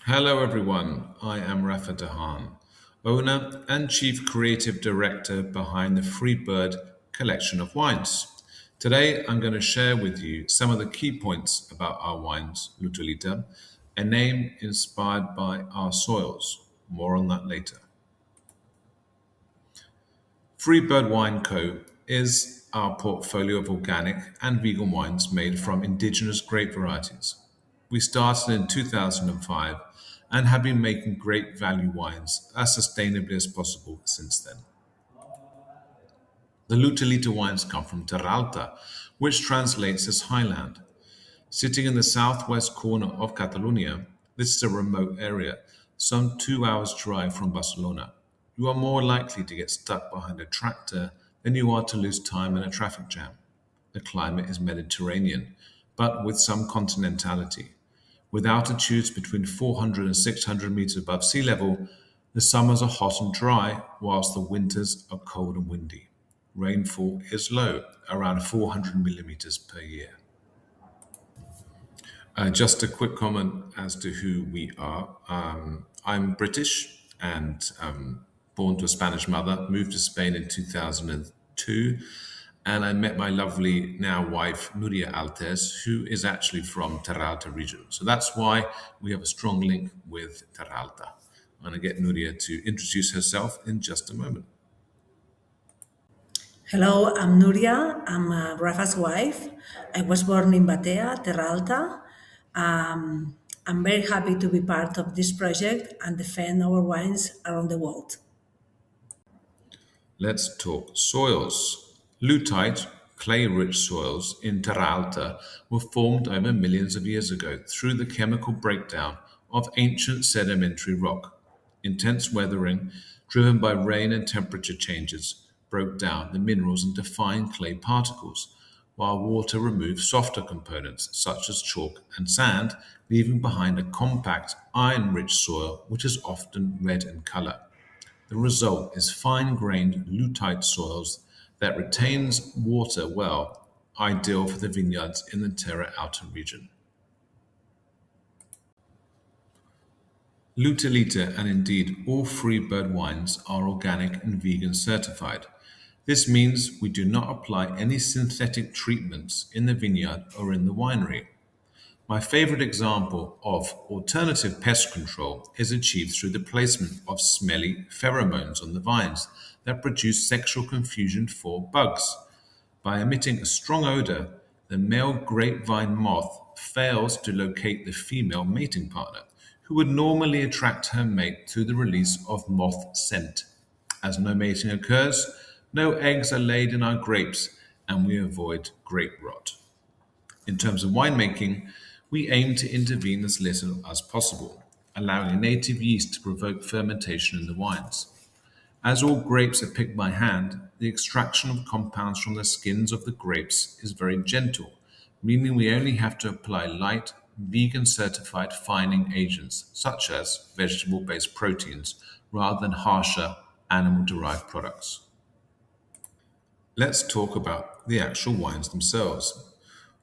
Hello, everyone. I am Rafa Dahan, owner and chief creative director behind the Freebird collection of wines. Today, I'm going to share with you some of the key points about our wines, Lutolita, a name inspired by our soils. More on that later. Freebird Wine Co. is our portfolio of organic and vegan wines made from indigenous grape varieties. We started in 2005 and have been making great value wines as sustainably as possible since then. The Lutolita wines come from Terra Alta, which translates as highland. Sitting in the southwest corner of Catalonia, this is a remote area, some 2 hours drive from Barcelona. You are more likely to get stuck behind a tractor than you are to lose time in a traffic jam. The climate is Mediterranean, but with some continentality. With altitudes between 400 and 600 meters above sea level, the summers are hot and dry, whilst the winters are cold and windy. Rainfall is low, around 400 millimeters per year. Just a quick comment as to who we are. I'm British and born to a Spanish mother, moved to Spain in 2002, and I met my lovely now wife, Nuria Altes, who is actually from Terra Alta region. So that's why we have a strong link with Terra Alta. I'm going to get Nuria to introduce herself in just a moment. Hello, I'm Nuria. I'm Rafa's wife. I was born in Batea, Terra Alta. I'm very happy to be part of this project and defend our wines around the world. Let's talk soils. Lutite, clay-rich soils in Terra Alta were formed over millions of years ago through the chemical breakdown of ancient sedimentary rock. Intense weathering, driven by rain and temperature changes, broke down the minerals into fine clay particles, while water removed softer components such as chalk and sand, leaving behind a compact, iron-rich soil which is often red in color. The result is fine-grained lutite soils that retains water well, ideal for the vineyards in the Terra Alta region. Lutolita and indeed all Freebird wines are organic and vegan certified. This means we do not apply any synthetic treatments in the vineyard or in the winery. My favorite example of alternative pest control is achieved through the placement of smelly pheromones on the vines that produce sexual confusion for bugs. By emitting a strong odor, the male grapevine moth fails to locate the female mating partner, who would normally attract her mate through the release of moth scent. As no mating occurs, no eggs are laid in our grapes, and we avoid grape rot. In terms of winemaking, we aim to intervene as little as possible, allowing a native yeast to provoke fermentation in the wines. As all grapes are picked by hand, the extraction of compounds from the skins of the grapes is very gentle, meaning we only have to apply light, vegan-certified fining agents, such as vegetable-based proteins, rather than harsher animal-derived products. Let's talk about the actual wines themselves.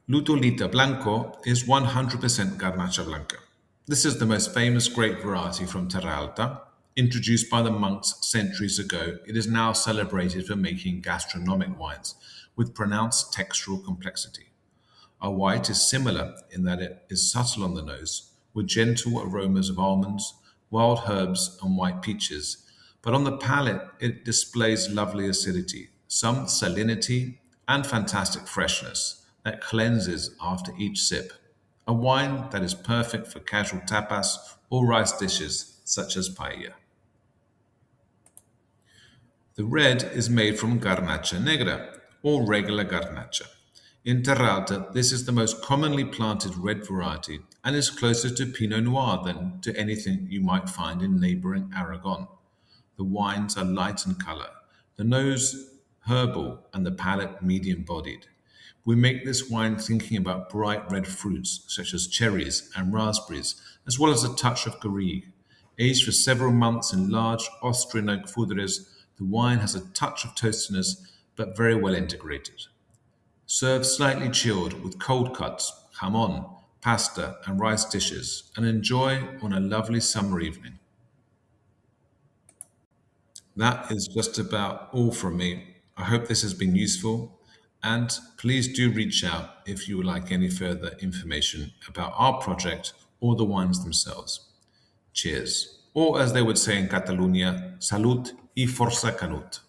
Lutolita Blanco is 100% Garnacha Blanca. This is the most famous grape variety from Terra Alta. Introduced by the monks centuries ago, it is now celebrated for making gastronomic wines with pronounced textural complexity. Our white is similar in that it is subtle on the nose, with gentle aromas of almonds, wild herbs, and white peaches, but on the palate it displays lovely acidity, some salinity, and fantastic freshness that cleanses after each sip. A wine that is perfect for casual tapas or rice dishes such as paella. The red is made from Garnacha Negra or regular Garnacha. In Terra Alta, this is the most commonly planted red variety and is closer to Pinot Noir than to anything you might find in neighboring Aragon. The wines are light in color, the nose herbal, and the palate medium-bodied. We make this wine thinking about bright red fruits such as cherries and raspberries, as well as a touch of garrigue. Aged for several months in large Austrian oak foederers, the wine has a touch of toastiness but very well integrated. Serve slightly chilled with cold cuts, jamon, pasta, and rice dishes and enjoy on a lovely summer evening. That is just about all from me. I hope this has been useful, and please do reach out if you would like any further information about our project or the wines themselves. Cheers. Or as they would say in Catalonia, salut y força canut.